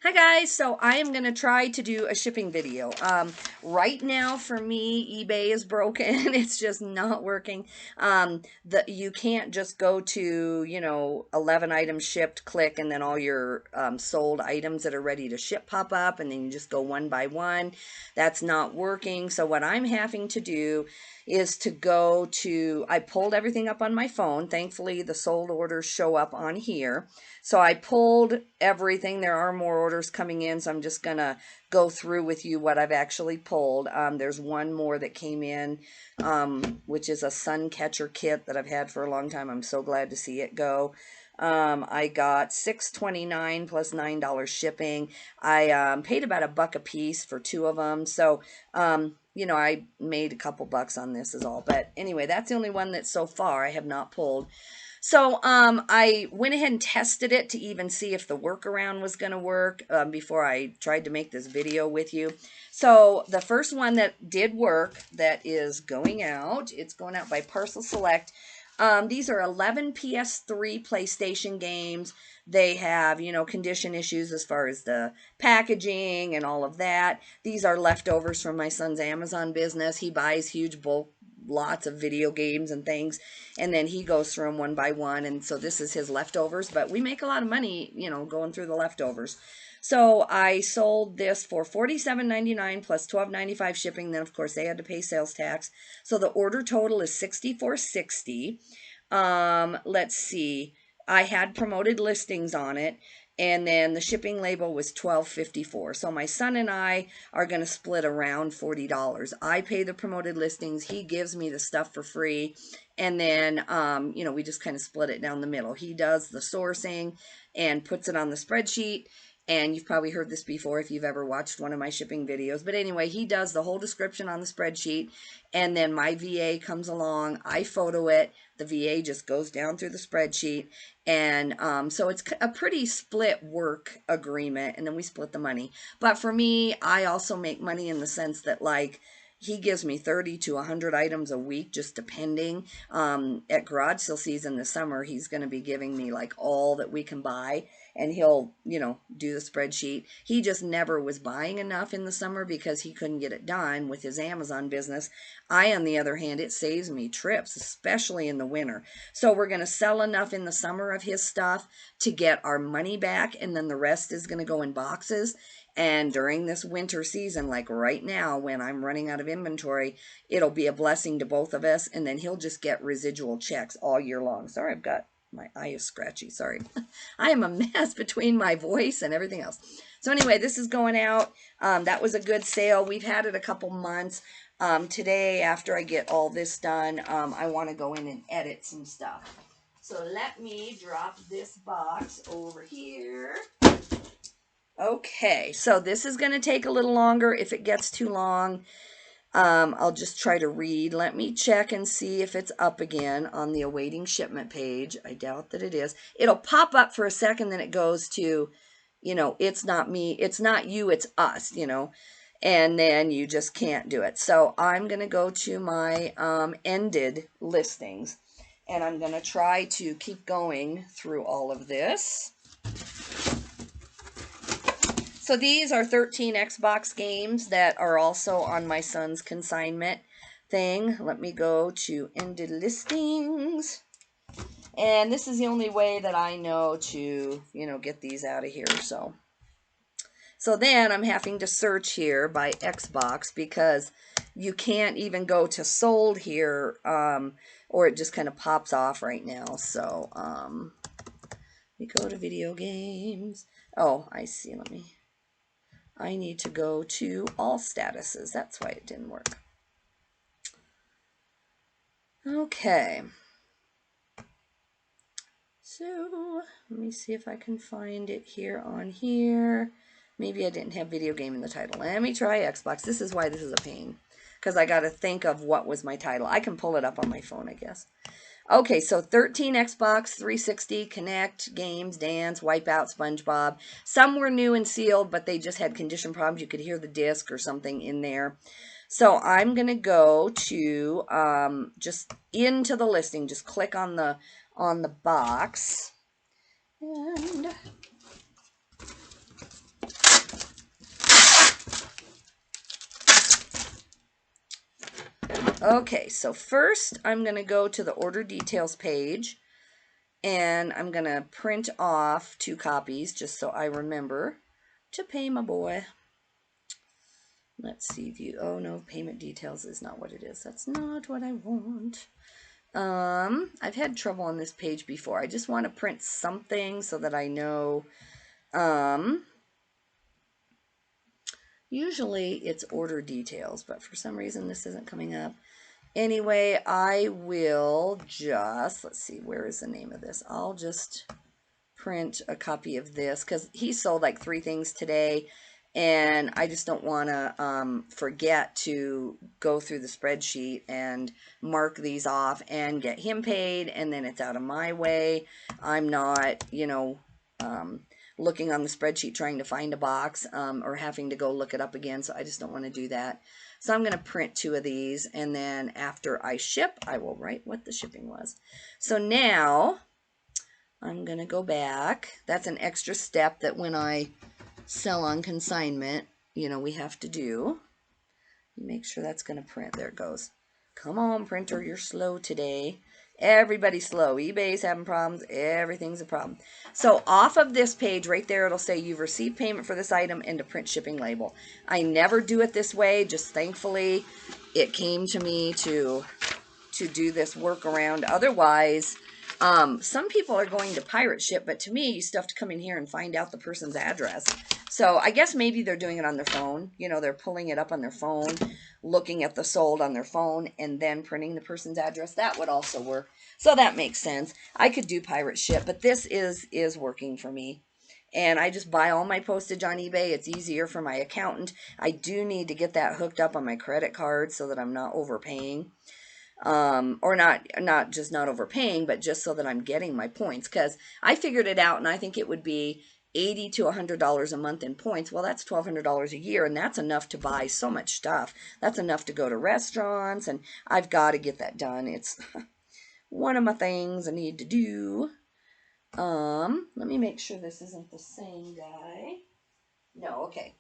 Hi guys, so I am going to try to do a shipping video. Right now for me, eBay is broken. It's just not working. You can't just go to, 11 items shipped, click, and then all your sold items that are ready to ship pop up, and then you just go one by one. That's not working. So what I'm having to do is to go to, I pulled everything up on my phone. Thankfully, the sold orders show up on here. So I pulled everything. There are more orders coming in, so I'm just going to go through with you what I've actually pulled. There's one more that came in, which is a sun catcher kit that I've had for a long time. I'm so glad to see it go. I got $6.29 plus $9 shipping. I paid about $1 a piece for 2 of them. So, I made a couple bucks on this is all. But anyway, that's the only one that so far I have not pulled. So I went ahead and tested it to even see if the workaround was going to work before I tried to make this video with you. So the first one that did work that is going out, it's going out by Parcel Select. These are 11 PS3 PlayStation games. They have, condition issues as far as the packaging and all of that. These are leftovers from my son's Amazon business. He buys huge bulk lots of video games and things, and then he goes through them one by one, and so this is his leftovers, but we make a lot of money, going through the leftovers. So I sold this for $47.99 plus $12.95 shipping. Then of course they had to pay sales tax. So the order total is $64.60. Let's see. I had promoted listings on it, and then the shipping label was $12.54. So my son and I are going to split around $40. I pay the promoted listings. He gives me the stuff for free. And then, we just kind of split it down the middle. He does the sourcing and puts it on the spreadsheet. And you've probably heard this before if you've ever watched one of my shipping videos. But anyway, he does the whole description on the spreadsheet. And then my VA comes along. I photo it. The VA just goes down through the spreadsheet. And so it's a pretty split work agreement. And then we split the money. But for me, I also make money in the sense that, like, he gives me 30 to 100 items a week, just depending. At garage sale season this summer, he's going to be giving me like all that we can buy, and he'll, do the spreadsheet. He just never was buying enough in the summer because he couldn't get it done with his Amazon business. I, on the other hand, it saves me trips, especially in the winter. So we're going to sell enough in the summer of his stuff to get our money back, and then the rest is going to go in boxes. And during this winter season, like right now, when I'm running out of inventory, it'll be a blessing to both of us. And then he'll just get residual checks all year long. Sorry, I've got my eye is scratchy. Sorry. I am a mess between my voice and everything else. So anyway, this is going out. That was a good sale. We've had it a couple months. Today, after I get all this done, I want to go in and edit some stuff. So let me drop this box over here. Okay, so this is going to take a little longer. If it gets too long, I'll just try to read. Let me check and see if it's up again on the awaiting shipment page. I doubt that it is. It'll pop up for a second, then it goes to, it's not me, it's not you, it's us, and then you just can't do it. So I'm going to go to my ended listings, and I'm going to try to keep going through all of this. So these are 13 Xbox games that are also on my son's consignment thing. Let me go to ended listings. And this is the only way that I know to, get these out of here. So then I'm having to search here by Xbox because you can't even go to sold here, or it just kind of pops off right now. So we go to video games. Oh, I see. I need to go to all statuses. That's why it didn't work. Okay. So let me see if I can find it here on here. Maybe I didn't have video game in the title. Let me try Xbox. This is why this is a pain, because I got to think of what was my title. I can pull it up on my phone, I guess. Okay, so 13 Xbox 360, Connect, Games, Dance, Wipeout, SpongeBob. Some were new and sealed, but they just had condition problems. You could hear the disc or something in there. So I'm going to go to just into the listing. Just click on the box. And Okay, so first I'm going to go to the order details page, and I'm going to print off 2 copies just so I remember to pay my boy. Let's see, view. Oh no, payment details is not what it is. That's not what I want. I've had trouble on this page before. I just want to print something so that I know. Usually it's order details, but for some reason this isn't coming up. Anyway, I will just, let's see, where is the name of this? I'll just print a copy of this because he sold like 3 things today, and I just don't want to forget to go through the spreadsheet and mark these off and get him paid, and then it's out of my way. I'm not, looking on the spreadsheet trying to find a box or having to go look it up again, so I just don't want to do that. So I'm going to print 2 of these, and then after I ship, I will write what the shipping was. So now I'm going to go back. That's an extra step that when I sell on consignment, we have to do. Make sure that's going to print. There it goes. Come on, printer, you're slow today. Everybody's slow. eBay's having problems. Everything's a problem. So off of this page right there, it'll say you've received payment for this item and to print shipping label. I never do it this way. Just thankfully it came to me to do this workaround. Otherwise, some people are going to pirate ship, but to me, you still have to come in here and find out the person's address. So I guess maybe they're doing it on their phone. They're pulling it up on their phone, looking at the sold on their phone, and then printing the person's address. That would also work. So that makes sense. I could do pirate ship, but this is working for me. And I just buy all my postage on eBay. It's easier for my accountant. I do need to get that hooked up on my credit card so that I'm not overpaying. Or not just not overpaying, but just so that I'm getting my points, because I figured it out, and I think it would be $80 to $100 a month in points. Well, that's $1,200 a year, and that's enough to buy so much stuff. That's enough to go to restaurants, and I've got to get that done. It's one of my things I need to do. Let me make sure this isn't the same guy. No, okay.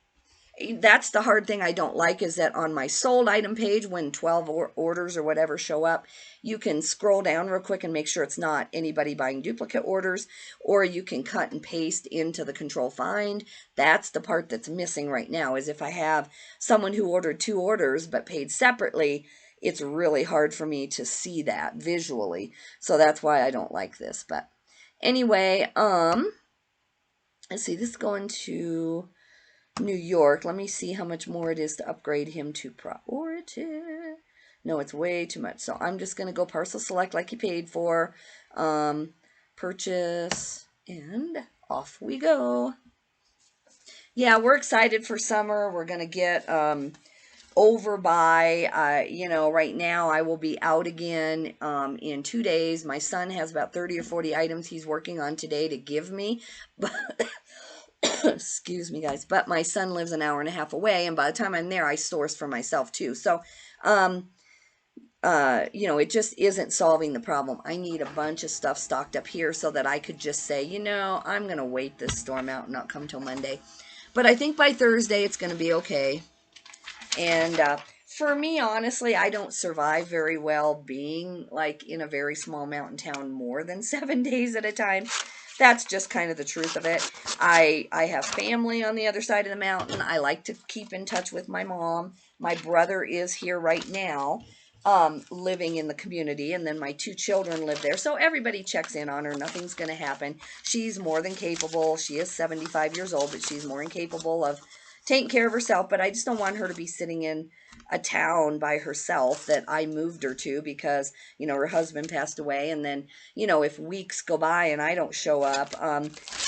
That's the hard thing I don't like, is that on my sold item page, when 12 orders or whatever show up, you can scroll down real quick and make sure it's not anybody buying duplicate orders, or you can cut and paste into the control find. That's the part that's missing right now, is if I have someone who ordered 2 orders but paid separately, it's really hard for me to see that visually. So that's why I don't like this. But anyway, let's see, this is going to New York. Let me see how much more it is to upgrade him to priority. No, it's way too much. So I'm just going to go parcel select like he paid for. Purchase, and off we go. Yeah, we're excited for summer. We're going to get over by, right now I will be out again in 2 days. My son has about 30 or 40 items he's working on today to give me. But excuse me, guys, but my son lives an hour and a half away, and by the time I'm there, I source for myself too. So, it just isn't solving the problem. I need a bunch of stuff stocked up here so that I could just say, I'm going to wait this storm out and not come till Monday. But I think by Thursday, it's going to be okay. And for me, honestly, I don't survive very well being like in a very small mountain town more than 7 days at a time. That's just kind of the truth of it. I have family on the other side of the mountain. I like to keep in touch with my mom. My brother is here right now, living in the community, and then my 2 children live there. So everybody checks in on her. Nothing's going to happen. She's more than capable. She is 75 years old, but she's more than capable of taking care of herself. But I just don't want her to be sitting in a town by herself that I moved her to because, her husband passed away. And then, if weeks go by and I don't show up,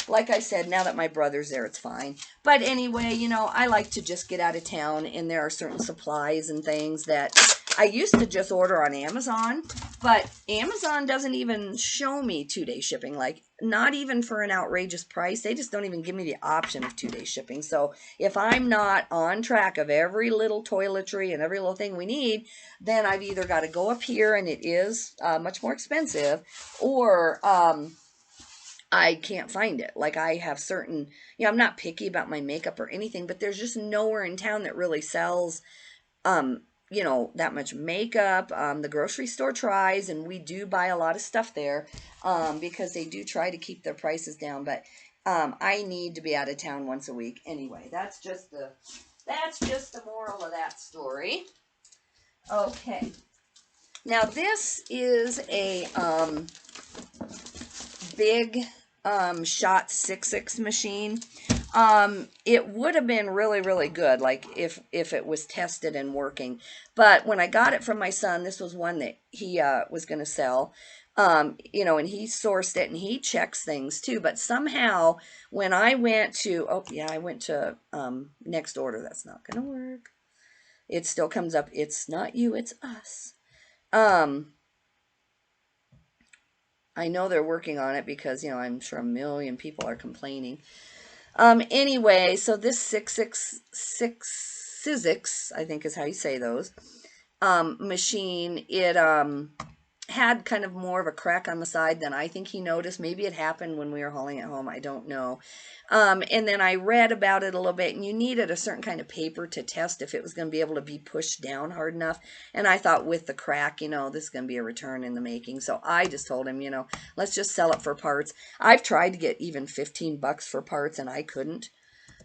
like I said, now that my brother's there, it's fine. But anyway, I like to just get out of town, and there are certain supplies and things that I used to just order on Amazon, but Amazon doesn't even show me 2-day shipping, like not even for an outrageous price. They just don't even give me the option of 2-day shipping. So if I'm not on track of every little toiletry and every little thing we need, then I've either got to go up here, and it is much more expensive, or I can't find it. Like I have certain, I'm not picky about my makeup or anything, but there's just nowhere in town that really sells you know, that much makeup. The grocery store tries, and we do buy a lot of stuff there, because they do try to keep their prices down. But I need to be out of town once a week anyway. That's just the moral of that story. Okay. Now this is a big shot 6.6 machine. It would have been really, really good, like if it was tested and working. But when I got it from my son, this was one that he was going to sell. You know, and he sourced it and he checks things too. But somehow when I went to, oh yeah, I went to next order. That's not going to work. It still comes up, it's not you, it's us. I know they're working on it because, you know, I'm sure a million people are complaining. Anyway, so this 666, I think is how you say those, machine, it, had kind of more of a crack on the side than I think he noticed. Maybe it happened when we were hauling it home. I don't know. And then I read about it a little bit, and you needed a certain kind of paper to test if it was going to be able to be pushed down hard enough. And I thought with the crack, you know, this is going to be a return in the making. So I just told him, you know, let's just sell it for parts. I've tried to get even 15 bucks for parts, and I couldn't.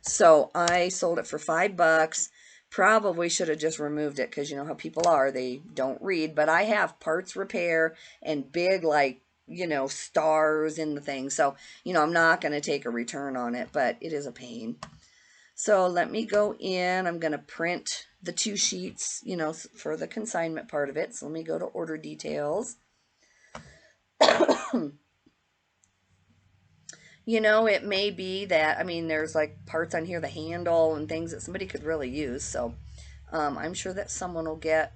So I sold it for $5. Probably should have just removed it because you know how people are. They don't read. But I have parts repair and big, like, you know, stars in the thing. So, you know, I'm not going to take a return on it, but it is a pain. So let me go in. I'm going to print the 2 sheets, you know, for the consignment part of it. So let me go to order details. You know, it may be that, I mean, there's like parts on here, the handle and things that somebody could really use. So I'm sure that someone will get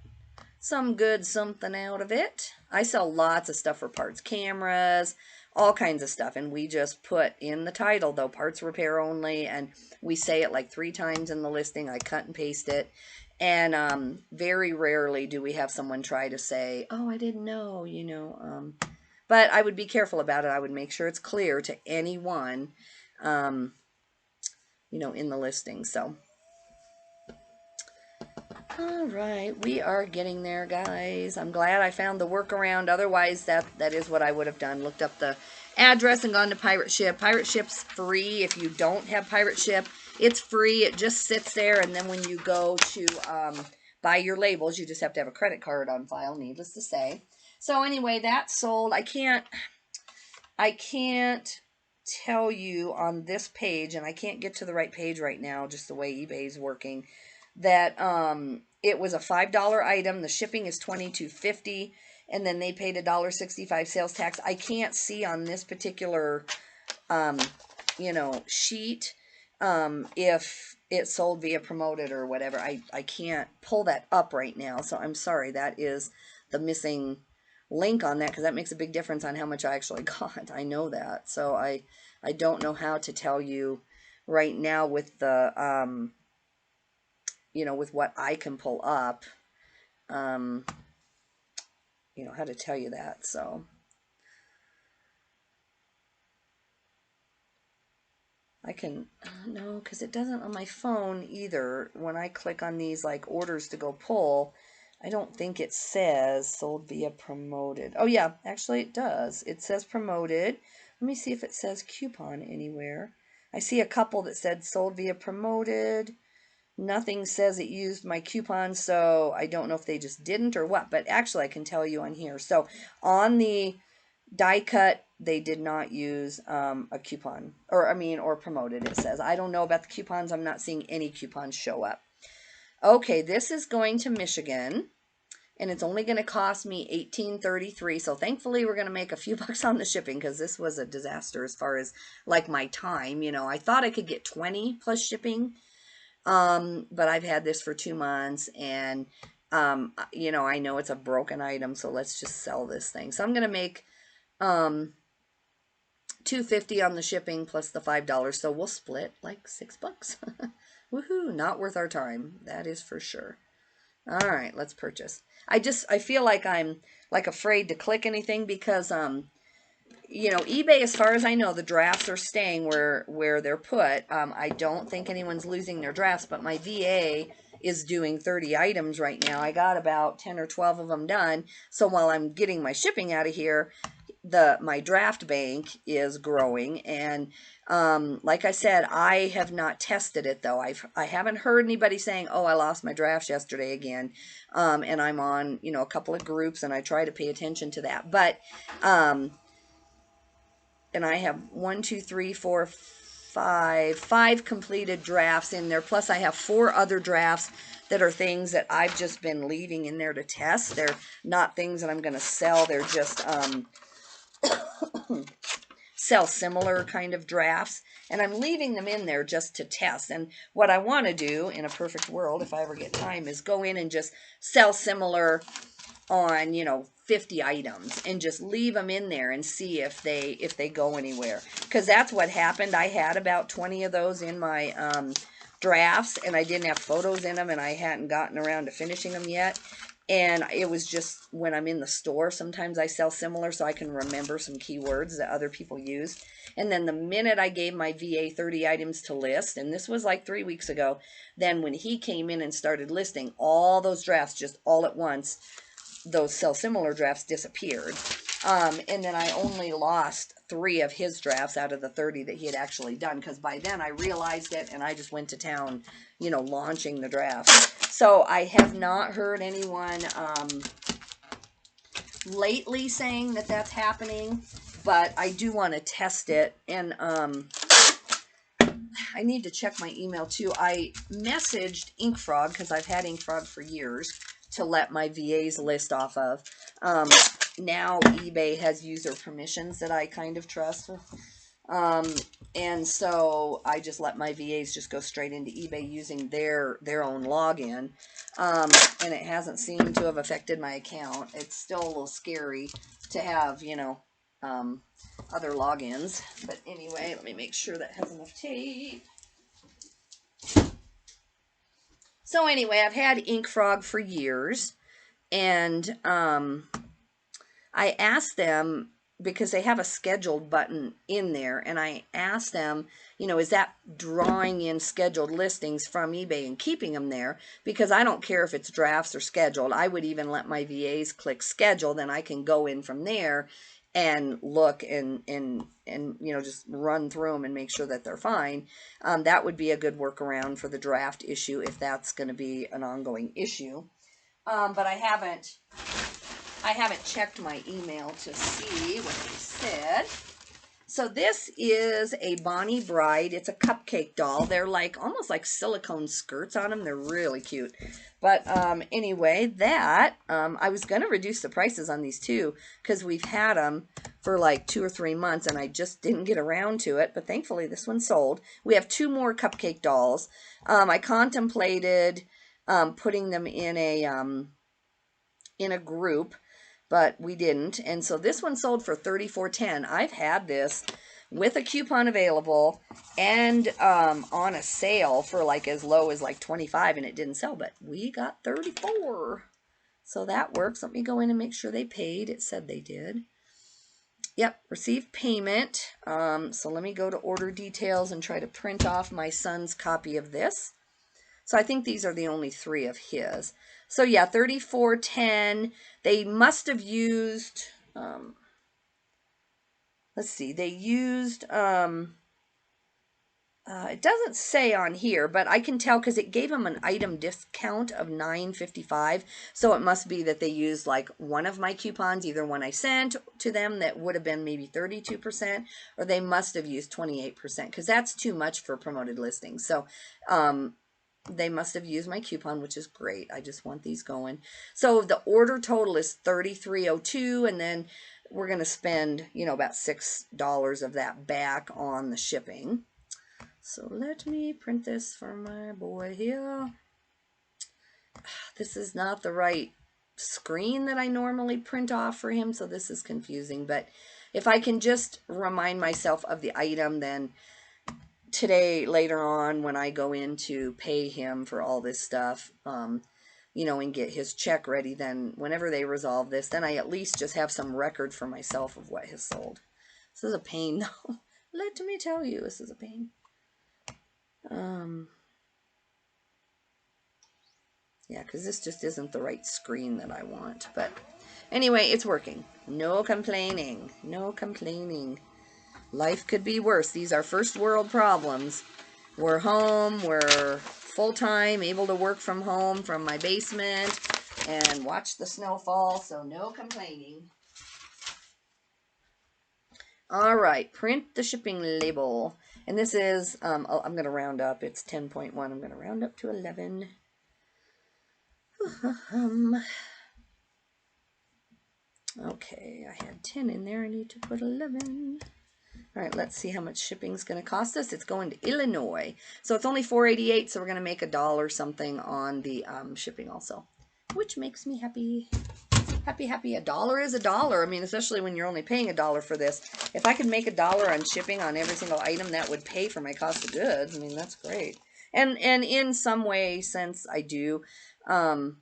some good something out of it. I sell lots of stuff for parts, cameras, all kinds of stuff. And we just put in the title, though, parts repair only. And we say it like 3 times in the listing. I cut and paste it. And very rarely do we have someone try to say, oh, I didn't know, you know. But I would be careful about it. I would make sure it's clear to anyone, you know, in the listing. So, all right, we are getting there, guys. I'm glad I found the workaround. Otherwise, that is what I would have done. Looked up the address and gone to Pirate Ship. Pirate Ship's free. If you don't have Pirate Ship, it's free. It just sits there, and then when you go to buy your labels, you just have to have a credit card on file, needless to say. So anyway, that's sold. I can't tell you on this page, and I can't get to the right page right now, just the way eBay's working, that it was a $5 item. The shipping is $22.50, and then they paid $1.65 sales tax. I can't see on this particular, you know, sheet if it sold via promoted or whatever. I can't pull that up right now, so I'm sorry. That is the missing link on that, because that makes a big difference on how much I actually got. I know that. So I don't know how to tell you right now with the, you know, with what I can pull up, you know, how to tell you that. So I can, no, because it doesn't on my phone either. When I click on these like orders to go pull, I don't think it says sold via promoted. Oh yeah, actually it does. It says promoted. Let me see if it says coupon anywhere. I see a couple that said sold via promoted. Nothing says it used my coupon, so I don't know if they just didn't or what, but actually I can tell you on here. So on the die cut, they did not use a coupon, or promoted, it says. I don't know about the coupons. I'm not seeing any coupons show up. Okay, this is going to Michigan, and it's only going to cost me $18.33. So thankfully we're going to make a few bucks on the shipping, because this was a disaster as far as like my time. You know, I thought I could get 20 plus shipping, but I've had this for 2 months, and you know, I know it's a broken item, so let's just sell this thing. So I'm going to make $2.50 on the shipping plus the $5, so we'll split like $6. Woohoo! Not worth our time, that is for sure. All right, let's purchase. I feel like I'm like afraid to click anything because you know, eBay, as far as I know, the drafts are staying where they're put. I don't think anyone's losing their drafts, but my VA is doing 30 items right now. I got about 10 or 12 of them done. So while I'm getting my shipping out of here, my draft bank is growing. And like I said, I have not tested it though. I haven't heard anybody saying, oh, I lost my drafts yesterday again. And I'm on, you know, a couple of groups, and I try to pay attention to that. But and I have 1, 2, 3, 4, 5 completed drafts in there. Plus I have 4 other drafts that are things that I've just been leaving in there to test. They're not things that I'm going to sell. They're just sell similar kind of drafts, and I'm leaving them in there just to test. And what I want to do in a perfect world, if I ever get time, is go in and just sell similar on, you know, 50 items, and just leave them in there and see if they go anywhere. Because that's what happened. I had about 20 of those in my drafts, and I didn't have photos in them, and I hadn't gotten around to finishing them yet. And it was just when I'm in the store, sometimes I sell similar so I can remember some keywords that other people use. And then the minute I gave my VA 30 items to list, and this was like 3 weeks ago, then when he came in and started listing, all those drafts just all at once, those sell similar drafts disappeared. And then I only lost 3 of his drafts out of the 30 that he had actually done, because by then I realized it and I just went to town, you know, launching the drafts. So I have not heard anyone lately saying that that's happening, but I do want to test it. And I need to check my email too. I messaged InkFrog, because I've had InkFrog for years, to let my VAs list off of. Now eBay has user permissions that I kind of trust. And so I just let my VAs just go straight into eBay using their own login. And it hasn't seemed to have affected my account. It's still a little scary to have, you know, other logins. But anyway, let me make sure that has enough tape. So anyway, I've had InkFrog for years, and I asked them, because they have a scheduled button in there, and I asked them, you know, is that drawing in scheduled listings from eBay and keeping them there? Because I don't care if it's drafts or scheduled. I would even let my VAs click schedule, then I can go in from there and look and you know, just run through them and make sure that they're fine. That would be a good workaround for the draft issue, if that's going to be an ongoing issue. But I haven't checked my email to see what they said. So this is a Bonnie Bride. It's a cupcake doll. They're like almost like silicone skirts on them. They're really cute. But anyway, that I was going to reduce the prices on these too, because we've had them for like 2 or 3 months, and I just didn't get around to it. But thankfully, this one sold. We have 2 more cupcake dolls. I contemplated putting them in a group, but we didn't. And so this one sold for $34.10. I've had this with a coupon available and on a sale for like as low as like $25, and it didn't sell, but we got $34. So that works. Let me go in and make sure they paid. It said they did. Yep, received payment. So let me go to order details and try to print off my son's copy of this. So I think these are the only 3 of his. So yeah, $34.10. They must have used, let's see, they used, it doesn't say on here, but I can tell because it gave them an item discount of $9.55. So it must be that they used like one of my coupons, either one I sent to them that would have been maybe 32%, or they must have used 28%, because that's too much for promoted listings. So, they must have used my coupon, which is great. I just want these going. So the order total is $33.02, and then we're going to spend, you know, about $6 of that back on the shipping. So let me print this for my boy here. This is not the right screen that I normally print off for him, so this is confusing. But if I can just remind myself of the item, then today, later on, when I go in to pay him for all this stuff, you know, and get his check ready, then whenever they resolve this, then I at least just have some record for myself of what has sold. This is a pain, though. Let me tell you, this is a pain. Yeah, because this just isn't the right screen that I want. But anyway, it's working. No complaining. No complaining. Life could be worse. These are first world problems. We're home. We're full-time, able to work from home from my basement and watch the snow fall. So no complaining. All right, print the shipping label. And this is, I'm going to round up. It's 10.1. I'm going to round up to 11. Okay, I had 10 in there. I need to put 11. All right, let's see how much shipping is going to cost us. It's going to Illinois. So it's only $4.88, so we're going to make $1 something on the shipping also, which makes me happy. Happy, happy. $1 is $1. I mean, especially when you're only paying $1 for this. If I could make $1 on shipping on every single item, that would pay for my cost of goods. I mean, that's great. And in some way, since I do, on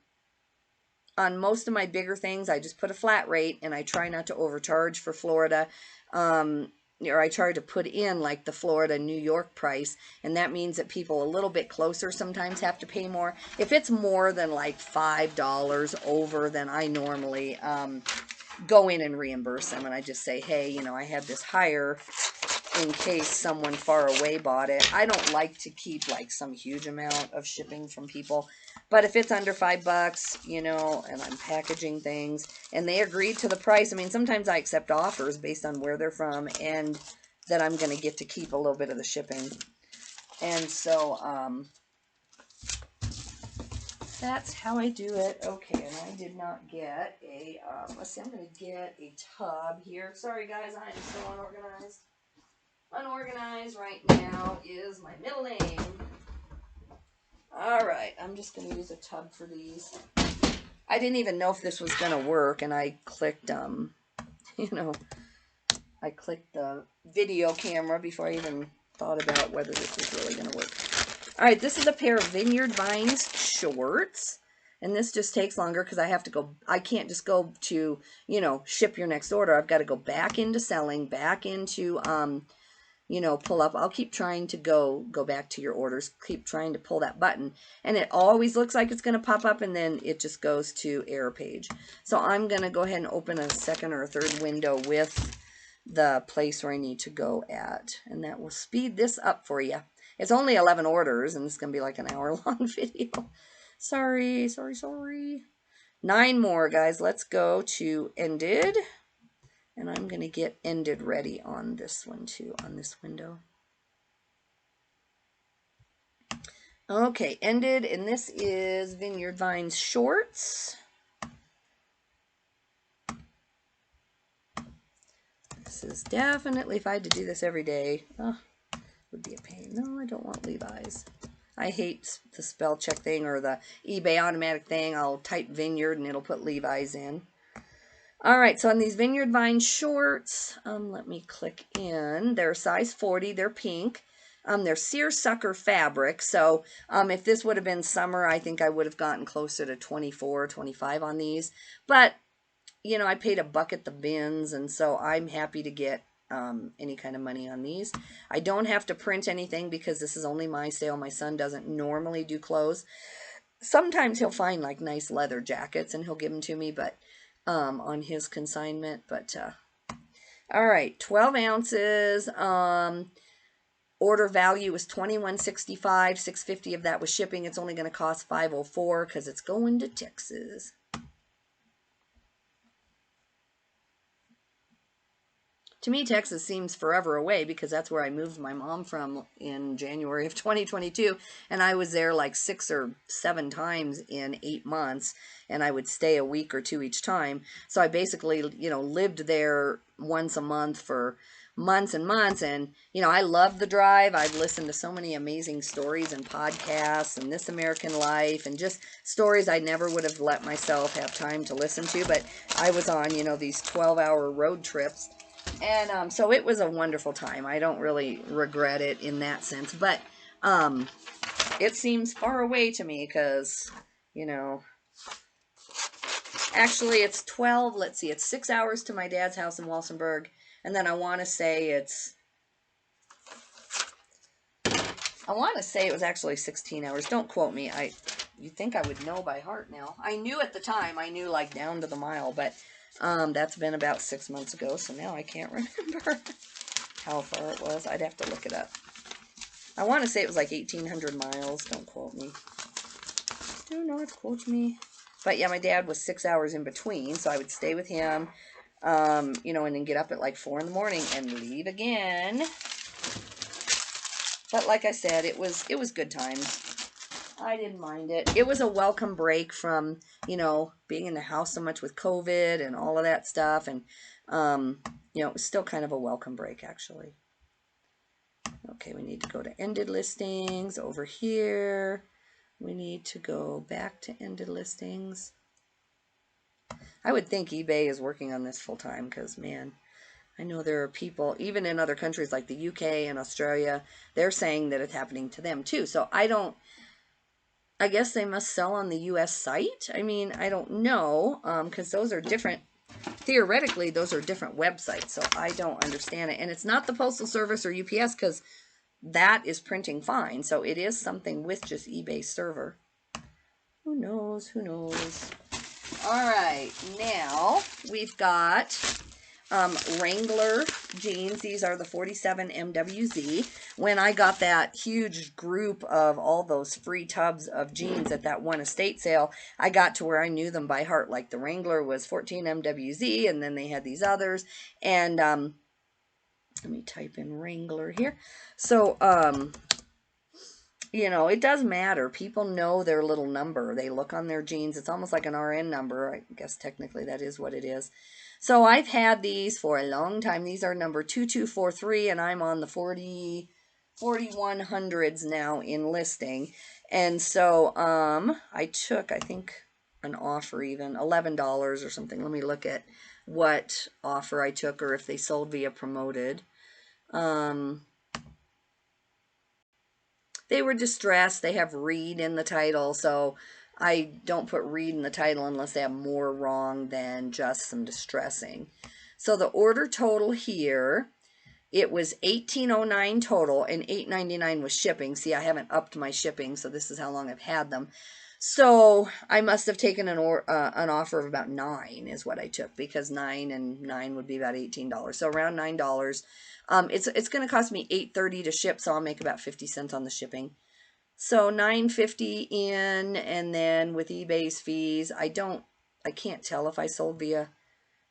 most of my bigger things, I just put a flat rate, and I try not to overcharge for Florida. Or I try to put in like the Florida, New York price, and that means that people a little bit closer sometimes have to pay more. If it's more than like $5 over, then I normally go in and reimburse them, and I just say, hey, you know, I had this higher in case someone far away bought it. I don't like to keep like some huge amount of shipping from people. But if it's under $5, you know, and I'm packaging things and they agreed to the price, I mean, sometimes I accept offers based on where they're from and that I'm going to get to keep a little bit of the shipping. And so, that's how I do it. Okay, and I did not get a, let's see, I'm going to get a tub here. Sorry, guys, I am so unorganized. Unorganized right now is my middle name. All right, I'm just going to use a tub for these. I didn't even know if this was going to work, and I clicked, you know, I clicked the video camera before I even thought about whether this was really going to work. All right, this is a pair of Vineyard Vines shorts, and this just takes longer because I have to go, I can't just go to, you know, ship your next order. I've got to go back into selling, back into, you know, pull up. I'll keep trying to go back to your orders, keep trying to pull that button, and it always looks like it's going to pop up, and then it just goes to error page. So I'm going to go ahead and open a second or a third window with the place where I need to go at, and that will speed this up for you. It's only 11 orders, and it's going to be like an hour-long video. Sorry. 9 more, guys. Let's go to ended. And I'm going to get ended ready on this one too, on this window. Okay, ended, and this is Vineyard Vines shorts. This is definitely, if I had to do this every day, oh, it would be a pain. No, I don't want Levi's. I hate the spell check thing or the eBay automatic thing. I'll type Vineyard and it'll put Levi's in. All right, so on these Vineyard Vines shorts, let me click in. They're size 40. They're pink. They're seersucker fabric. So if this would have been summer, I think I would have gotten closer to 24, 25 on these. But, you know, I paid $1 at the bins, and so I'm happy to get any kind of money on these. I don't have to print anything because this is only my sale. My son doesn't normally do clothes. Sometimes he'll find like nice leather jackets and he'll give them to me, but on his consignment. But all right, 12 ounces. Order value was $21.65. $6.50 of that was shipping. It's only going to cost $5.04 because it's going to Texas. To me, Texas seems forever away because that's where I moved my mom from in January of 2022. And I was there like 6 or 7 times in 8 months. And I would stay a week or 2 each time. So I basically, you know, lived there once a month for months and months. And, you know, I love the drive. I've listened to so many amazing stories and podcasts and This American Life and just stories I never would have let myself have time to listen to. But I was on, you know, these 12-hour road trips. And so it was a wonderful time. I don't really regret it in that sense. But it seems far away to me because, you know, actually it's 12. Let's see. It's 6 hours to my dad's house in Walsenburg. And then I want to say it was actually 16 hours. Don't quote me. you'd think I would know by heart now. I knew at the time, I knew like down to the mile, but that's been about 6 months ago, so now I can't remember how far it was. I'd have to look it up. I want to say it was like 1,800 miles. Don't quote me. Do not quote me. But yeah, my dad was 6 hours in between, so I would stay with him, you know, and then get up at like 4 in the morning and leave again. But like I said, it was good times. I didn't mind it. It was a welcome break from, you know, being in the house so much with COVID and all of that stuff. And, you know, it was still kind of a welcome break, actually. Okay, we need to go to ended listings over here. We need to go back to ended listings. I would think eBay is working on this full time because, man, I know there are people, even in other countries like the UK and Australia, they're saying that it's happening to them too. So I guess they must sell on the US site. I mean, I don't know, because those are different, theoretically, those are different websites. So I don't understand it. And it's not the Postal Service or UPS because that is printing fine. So it is something with just eBay server. Who knows? Who knows? All right, now we've got Wrangler jeans. These are the 47 MWZ. When I got that huge group of all those free tubs of jeans at that one estate sale, I got to where I knew them by heart. Like the Wrangler was 14 MWZ, and then they had these others. And let me type in Wrangler here. So, you know, it does matter. People know their little number. They look on their jeans. It's almost like an RN number. I guess technically that is what it is. So I've had these for a long time. These are number 2243, and I'm on the 4100s now in listing. And so I took, I think, an offer even, $11 or something. Let me look at what offer I took or if they sold via promoted. They were distressed. They have read in the title, so I don't put read in the title unless they have more wrong than just some distressing. So the order total here, it was $18.09 total and $8.99 was shipping. See, I haven't upped my shipping, so this is how long I've had them. So I must have taken an offer of about $9 is what I took, because 9 and 9 would be about $18. So around $9. It's going to cost me $8.30 to ship, so I'll make about 50 cents on the shipping. So $9.50 in, and then with eBay's fees, I can't tell if I sold via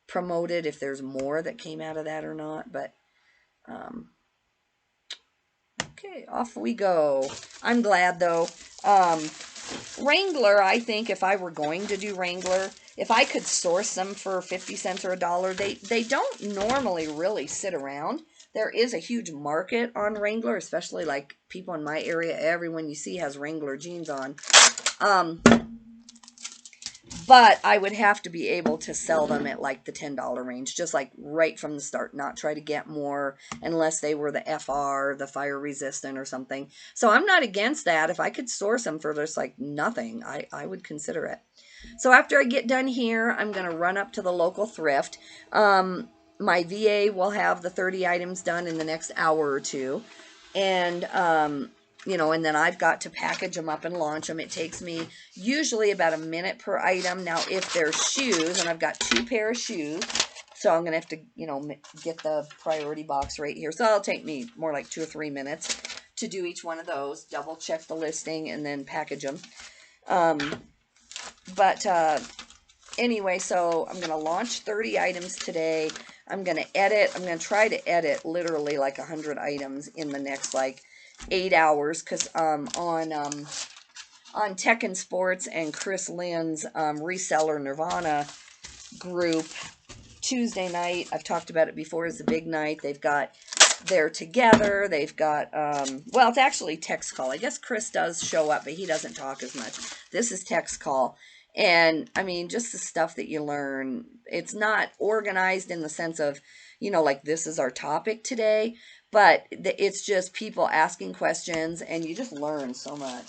promoted, if there's more that came out of that or not, but okay, off we go. I'm glad though. Wrangler, I think if I were going to do Wrangler, if I could source them for 50 cents or $1, they don't normally really sit around. There is a huge market on Wrangler, especially like people in my area. Everyone you see has Wrangler jeans on. But I would have to be able to sell them at like the $10 range, just like right from the start, not try to get more unless they were the FR, the fire resistant or something. So I'm not against that. If I could source them for just like nothing, I would consider it. So after I get done here, I'm going to run up to the local thrift. My VA will have the 30 items done in the next hour or two. And, you know, and then I've got to package them up and launch them. It takes me usually about a minute per item. Now, if there's shoes, and I've got 2 pair of shoes, so I'm going to have to, you know, get the priority box right here. So it'll take me more like 2 or 3 minutes to do each one of those, double check the listing, and then package them. Anyway, so I'm going to launch 30 items today. I'm going to edit. I'm going to try to edit literally like 100 items in the next like 8 hours, because on Tech and Sports and Chris Lynn's Reseller Nirvana group, Tuesday night, I've talked about it before, is the big night. They've got They're Together. They've got, well, it's actually text call. I guess Chris does show up, but he doesn't talk as much. This is text call. And I mean, just the stuff that you learn, it's not organized in the sense of, you know, like this is our topic today, but it's just people asking questions, and you just learn so much.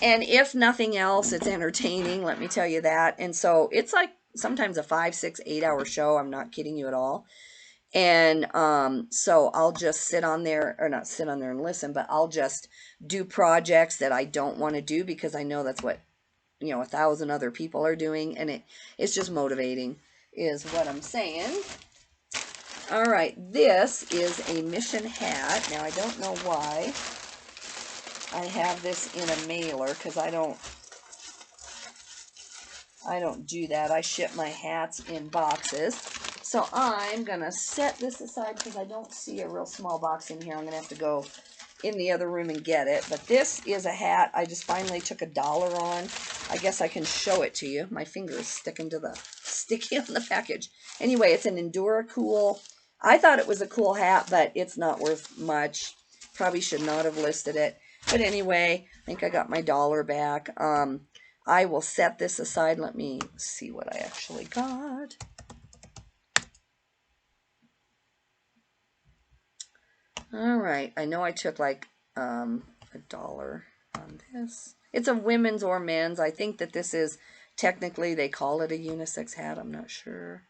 And if nothing else, it's entertaining, let me tell you that. And so it's like sometimes a 5, 6, 8 hour show. I'm not kidding you at all. And so I'll just sit on there, or not sit on there and listen, but I'll just do projects that I don't want to do because I know that's what, 1,000 other people are doing, and it's just motivating is what I'm saying. All right, this is a mission hat. Now I don't know why I have this in a mailer, because I don't do that. I ship my hats in boxes. So I'm gonna set this aside because I don't see a real small box in here. I'm gonna have to go in the other room and get it. But this is a hat I just finally took $1 on. I guess I can show it to you. My finger is sticking on the package. Anyway, it's an Endura Cool. I thought it was a cool hat, but it's not worth much. Probably should not have listed it. But anyway, I think I got my $1 back. I will set this aside. Let me see what I actually got. All right. I know I took like $1 on this. It's a women's or men's. I think that this is technically, they call it a unisex hat. I'm not sure.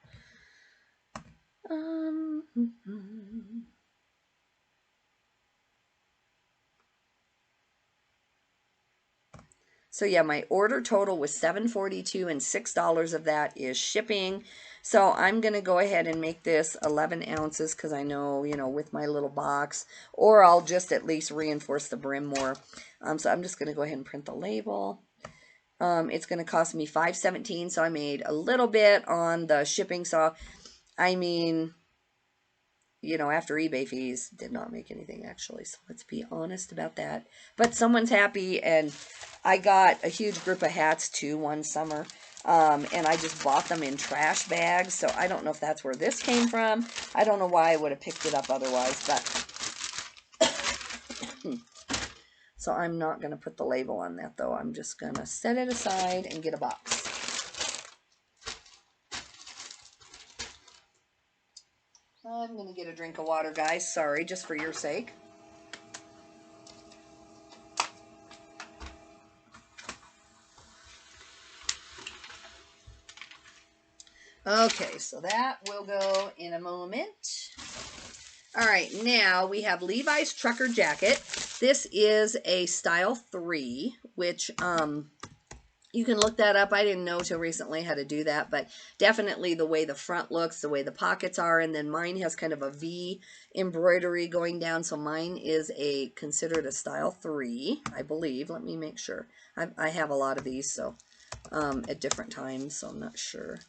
So yeah, my order total was $7.42, and $6 of that is shipping. So I'm going to go ahead and make this 11 ounces because I know, with my little box, or I'll just at least reinforce the brim more. So I'm just going to go ahead and print the label. It's going to cost me $5.17, so I made a little bit on the shipping. So, I mean, after eBay fees, did not make anything actually. So let's be honest about that. But someone's happy, and I got a huge group of hats too one summer. And I just bought them in trash bags. So I don't know if that's where this came from. I don't know why I would have picked it up otherwise, but so I'm not going to put the label on that though. I'm just going to set it aside and get a box. I'm going to get a drink of water, guys. Sorry, just for your sake. Okay, so that will go in a moment. All right, now we have Levi's trucker jacket. This is a style 3, which you can look that up. I didn't know till recently how to do that, but definitely the way the front looks, the way the pockets are, and then mine has kind of a V embroidery going down, so mine is considered a style 3, I believe. Let me make sure. I have a lot of these, so at different times, so I'm not sure.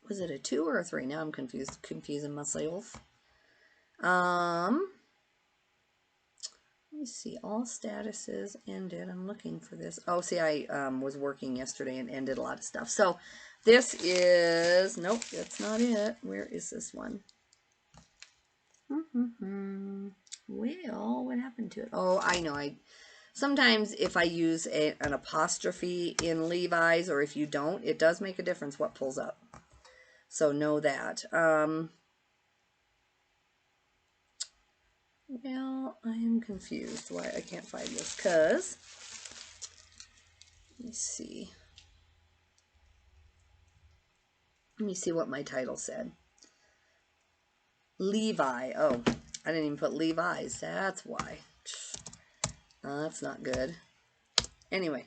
Was it a 2 or a 3? Now I'm confusing myself. Let me see. All statuses ended. I'm looking for this. Oh, see, I was working yesterday and ended a lot of stuff. So this is, nope, that's not it. Where is this one? Well, what happened to it? Oh, I know. Sometimes if I use an apostrophe in Levi's, or if you don't, it does make a difference what pulls up. So know that. Well, I am confused why I can't find this, because, let me see. Let me see what my title said. Levi. Oh, I didn't even put Levi's. That's why. That's not good. Anyway,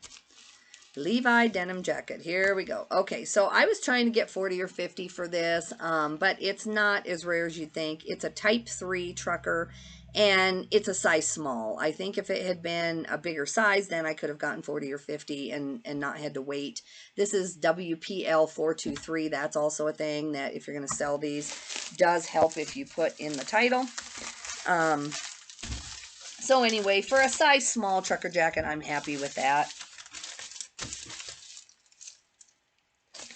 Levi denim jacket. Here we go. Okay, so I was trying to get 40 or 50 for this, but it's not as rare as you think. It's a type 3 trucker, and it's a size small. I think if it had been a bigger size, then I could have gotten 40 or 50 and not had to wait. This is WPL 423. That's also a thing that if you're going to sell these, does help if you put in the title. So anyway, for a size small trucker jacket, I'm happy with that.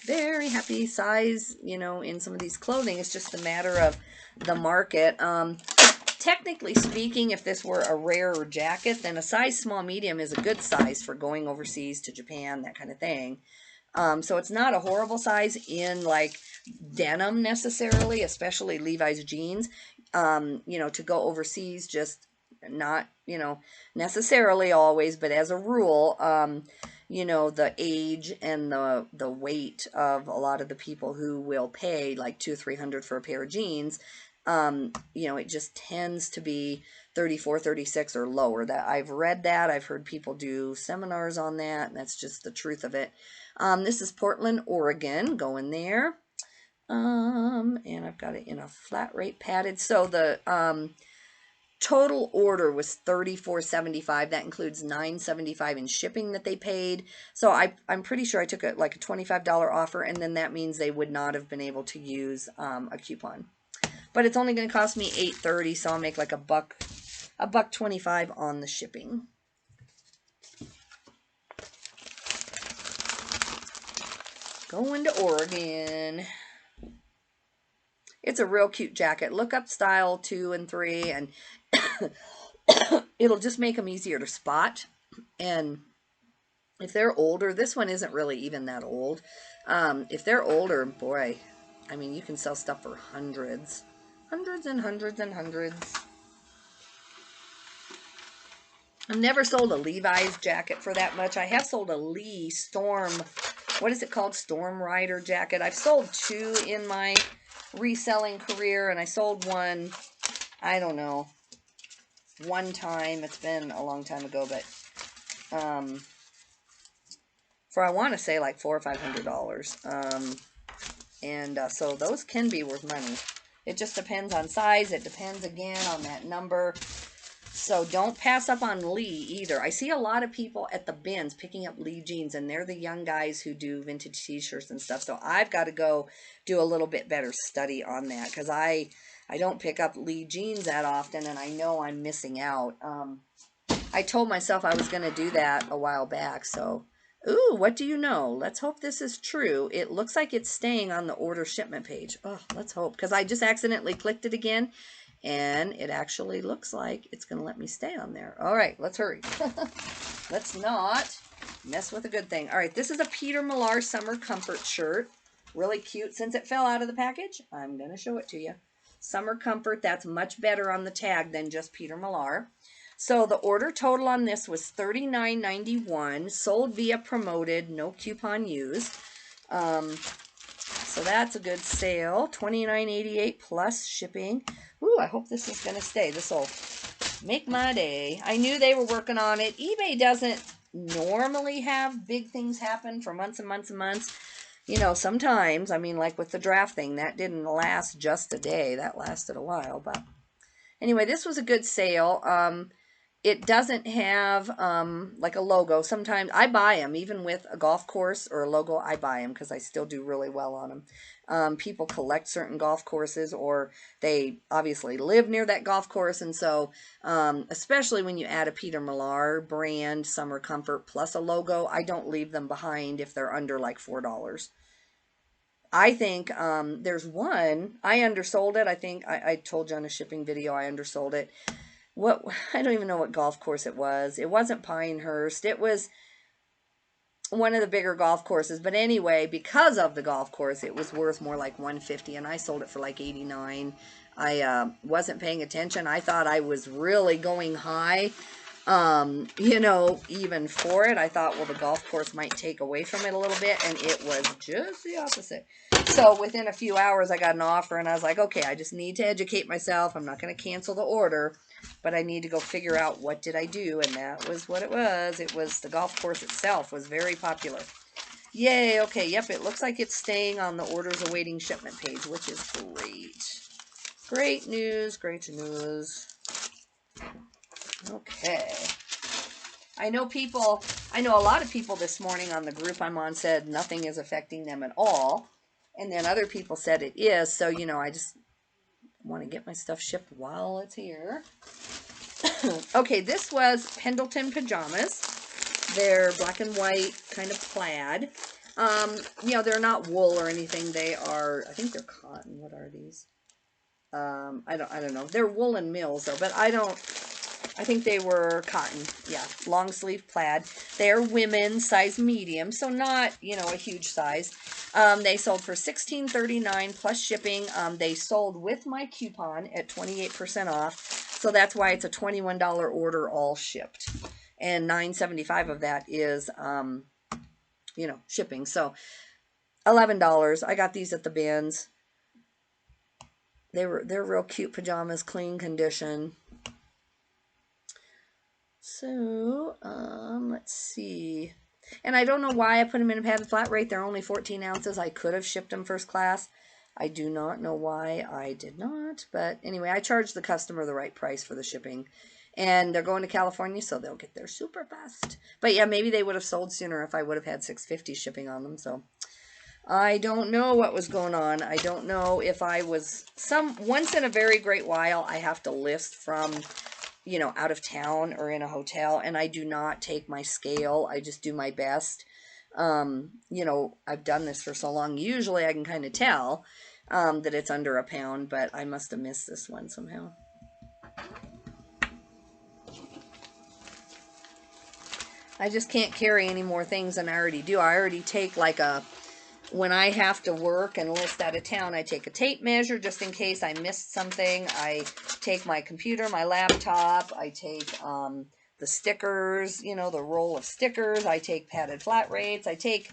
Very happy size, in some of these clothing. It's just a matter of the market. Technically speaking, if this were a rarer jacket, then a size small medium is a good size for going overseas to Japan, that kind of thing. So it's not a horrible size in like denim necessarily, especially Levi's jeans. To go overseas, just not, necessarily always, but as a rule, you know, the age and the weight of a lot of the people who will pay like $200 or $300 for a pair of jeans. You know, it just tends to be 34, 36 or lower. That I've read that. I've heard people do seminars on that, and that's just the truth of it. This is Portland, Oregon, going there. And I've got it in a flat rate padded. So the total order was $34.75. That includes $9.75 in shipping that they paid. So I'm pretty sure I took like a $25 offer, and then that means they would not have been able to use a coupon. But it's only going to cost me $8.30, so I'll make like $1.25 on the shipping. Going to Oregon. It's a real cute jacket. Look up style 2 and 3, and it'll just make them easier to spot. And if they're older, this one isn't really even that old. If they're older, boy, I mean, you can sell stuff for hundreds. Hundreds and hundreds and hundreds. I've never sold a Levi's jacket for that much. I have sold a Lee Storm, what is it called? Storm Rider jacket. I've sold 2 in my reselling career, and I sold one, I don't know, one time. It's been a long time ago, but for I want to say like $400 or $500. So those can be worth money. It just depends on size. It depends again on that number. So don't pass up on Lee either. I see a lot of people at the bins picking up Lee jeans, and they're the young guys who do vintage t-shirts and stuff. So I've got to go do a little bit better study on that, because I don't pick up Lee jeans that often, and I know I'm missing out. I told myself I was going to do that a while back. So, ooh, what do you know? Let's hope this is true. It looks like it's staying on the order shipment page. Oh, let's hope, because I just accidentally clicked it again. And it actually looks like it's going to let me stay on there. All right, let's hurry. Let's not mess with a good thing. All right, this is a Peter Millar Summer Comfort shirt. Really cute. Since it fell out of the package, I'm going to show it to you. Summer Comfort, that's much better on the tag than just Peter Millar. So the order total on this was $39.91. Sold via promoted, no coupon used. So that's a good sale. $29.88 plus shipping. Ooh, I hope this is going to stay. This will make my day. I knew they were working on it. eBay doesn't normally have big things happen for months and months and months. You know, sometimes, I mean, like with the draft thing, that didn't last just a day. That lasted a while. But anyway, this was a good sale. It doesn't have like a logo. Sometimes I buy them, even with a golf course or a logo, I buy them because I still do really well on them. People collect certain golf courses, or they obviously live near that golf course. And so, especially when you add a Peter Millar brand, Summer Comfort, plus a logo, I don't leave them behind if they're under like $4. I think there's one, I undersold it. I think I told you on a shipping video, I undersold it. I don't even know what golf course it was. It wasn't Pinehurst. It was one of the bigger golf courses. But anyway, because of the golf course, it was worth more like $150, and I sold it for like $89. I wasn't paying attention. I thought I was really going high, you know, even for it. I thought, well, the golf course might take away from it a little bit, and it was just the opposite. So within a few hours, I got an offer, and I was like, okay, I just need to educate myself. I'm not going to cancel the order, but I need to go figure out what did I do, and that was what it was. It was the golf course itself was very popular. Yay, okay, yep, it looks like it's staying on the orders awaiting shipment page, which is great. Great news, great news. Okay. I know a lot of people this morning on the group I'm on said nothing is affecting them at all, and then other people said it is, so, you know, I just want to get my stuff shipped while it's here. Okay, this was Pendleton pajamas. They're black and white, kind of plaid. You know, they're not wool or anything. They are, I think they're cotton. What are these? I don't know. They're woolen mills though, but I think they were cotton. Yeah, long sleeve plaid. They're women's, size medium, so not, you know, a huge size. They sold for $16.39 plus shipping. They sold with my coupon at 28% off, so that's why it's a $21 order all shipped. And $9.75 of that is you know, shipping. So $11. I got these at the bins. They're real cute pajamas, clean condition. So, let's see. And I don't know why I put them in a padded flat rate. They're only 14 ounces. I could have shipped them first class. I do not know why I did not. But anyway, I charged the customer the right price for the shipping. And they're going to California, so they'll get there super fast. But yeah, maybe they would have sold sooner if I would have had $6.50 shipping on them. So I don't know what was going on. I don't know if I was once in a very great while, I have to list from, you know, out of town or in a hotel, and I do not take my scale. I just do my best. You know, I've done this for so long. Usually I can kind of tell that it's under a pound, but I must have missed this one somehow. I just can't carry any more things than I already do. I already take like when I have to work and list out of town, I take a tape measure just in case I missed something. I take my computer, my laptop. I take the stickers, you know, the roll of stickers. I take padded flat rates. I take,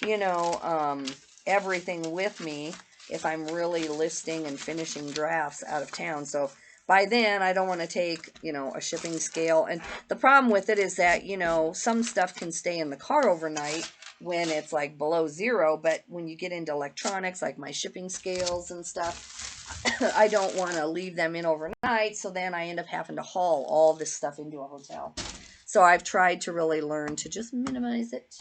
you know, everything with me if I'm really listing and finishing drafts out of town. So by then, I don't want to take, you know, a shipping scale. And the problem with it is that, you know, some stuff can stay in the car overnight when it's like below zero, but when you get into electronics like my shipping scales and stuff, I don't want to leave them in overnight, so then I end up having to haul all this stuff into a hotel. So I've tried to really learn to just minimize it.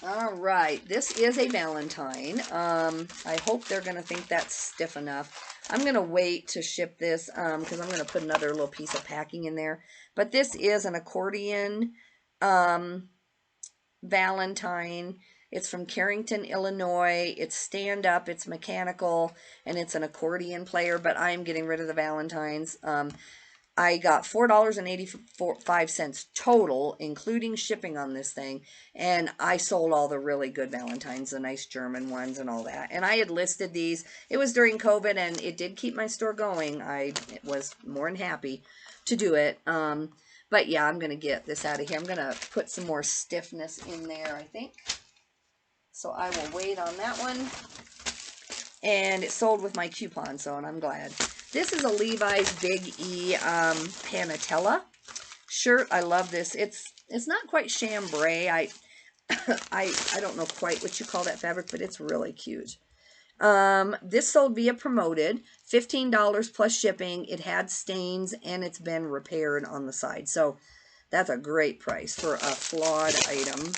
All right, this is a Valentine. I hope they're going to think that's stiff enough. I'm going to wait to ship this because I'm going to put another little piece of packing in there. But this is an accordion Valentine. It's from Carrington, Illinois. It's stand-up, it's mechanical, and it's an accordion player, but I'm getting rid of the Valentines. I got $4.85 total, including shipping on this thing, and I sold all the really good Valentines, the nice German ones and all that. And I had listed these. It was during COVID, and it did keep my store going. I was more than happy to do it. But yeah, I'm going to get this out of here. I'm going to put some more stiffness in there, I think. So I will wait on that one. And it sold with my coupon, so and I'm glad. This is a Levi's Big E Panatella shirt. I love this. It's not quite chambray. I don't know quite what you call that fabric, but it's really cute. This sold via promoted, $15 plus shipping. It had stains and it's been repaired on the side. So that's a great price for a flawed item.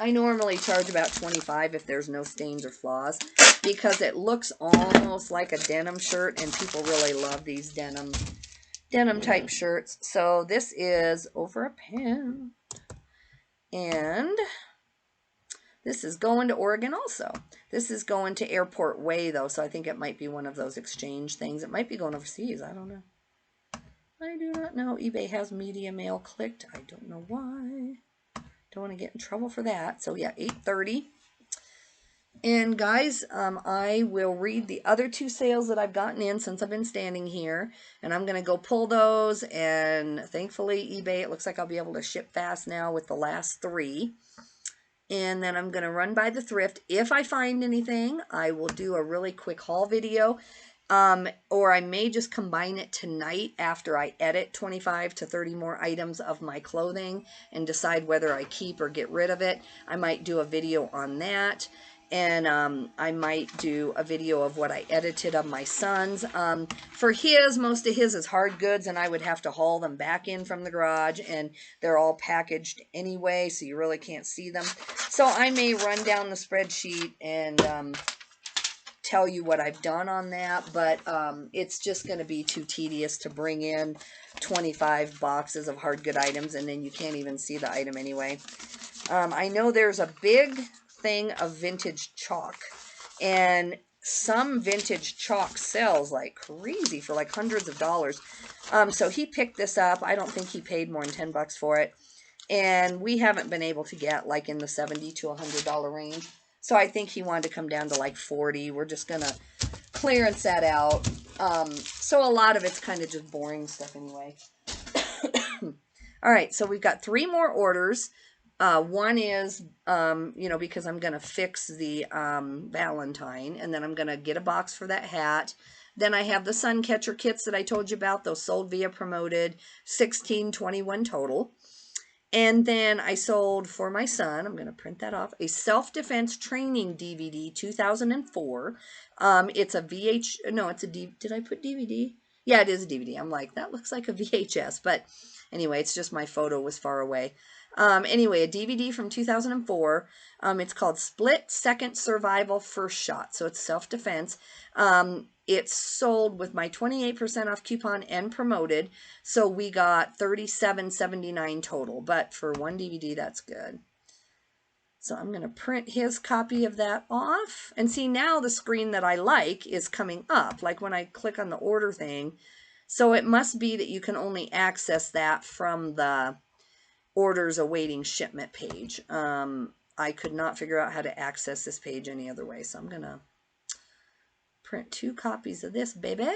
I normally charge about $25 if there's no stains or flaws because it looks almost like a denim shirt and people really love these denim type shirts. So this is over a pound. And this is going to Oregon also. This is going to Airport Way, though, so I think it might be one of those exchange things. It might be going overseas. I don't know. I do not know. eBay has media mail clicked. I don't know why. Don't want to get in trouble for that. So, yeah, 8:30. And, guys, I will read the other 2 sales that I've gotten in since I've been standing here. And I'm going to go pull those. And, thankfully, eBay, it looks like I'll be able to ship fast now with the last 3. And then I'm going to run by the thrift. If I find anything, I will do a really quick haul video. Or I may just combine it tonight after I edit 25 to 30 more items of my clothing and decide whether I keep or get rid of it. I might do a video on that. And I might do a video of what I edited of my son's. For most of his is hard goods, and I would have to haul them back in from the garage, and they're all packaged anyway, so you really can't see them. So I may run down the spreadsheet and tell you what I've done on that, but it's just going to be too tedious to bring in 25 boxes of hard good items, and then you can't even see the item anyway. I know there's a big thing of vintage chalk, and some vintage chalk sells like crazy for like hundreds of dollars. So he picked this up. I don't think he paid more than $10 for it, and we haven't been able to get like in the $70 to $100 range. So I think he wanted to come down to like 40. We're just gonna clearance that out. So a lot of it's kind of just boring stuff anyway. All right, so we've got 3 more orders. One is, because I'm going to fix the Valentine, and then I'm going to get a box for that hat. Then I have the sun catcher kits that I told you about. Those sold via Promoted, 1621 total. And then I sold for my son, I'm going to print that off, a self-defense training DVD, 2004. It's a no, it's a did I put DVD? Yeah, it is a DVD. I'm like, that looks like a VHS, but anyway, it's just my photo was far away. Anyway, a DVD from 2004. It's called Split Second Survival First Shot. So it's self-defense. It's sold with my 28% off coupon and Promoted. So we got $37.79 total. But for one DVD, that's good. So I'm going to print his copy of that off. And see, now the screen that I like is coming up. Like when I click on the order thing. So it must be that you can only access that from the orders awaiting shipment page. I could not figure out how to access this page any other way. So I'm going to print 2 copies of this, baby.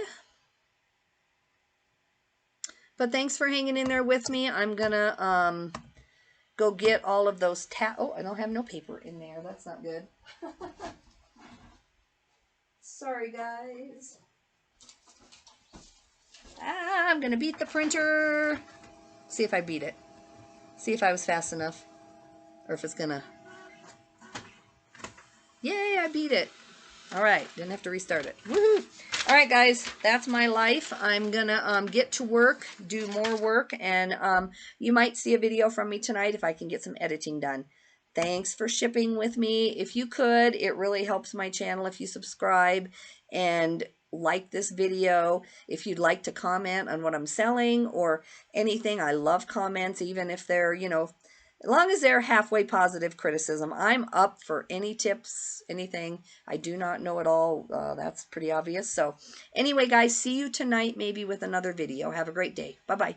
But thanks for hanging in there with me. I'm going to go get all of those oh, I don't have no paper in there. That's not good. Sorry, guys. I'm going to beat the printer. See if I beat it. See if I was fast enough. Or if it's going to... Yay, I beat it. All right, didn't have to restart it. Woohoo! All right, guys, that's my life. I'm gonna get to work, do more work, and you might see a video from me tonight if I can get some editing done. Thanks for shipping with me. If you could, it really helps my channel if you subscribe and like this video. If you'd like to comment on what I'm selling or anything, I love comments, even if they're, as long as they're halfway positive criticism. I'm up for any tips, anything. I do not know it all. That's pretty obvious. So anyway, guys, see you tonight maybe with another video. Have a great day. Bye-bye.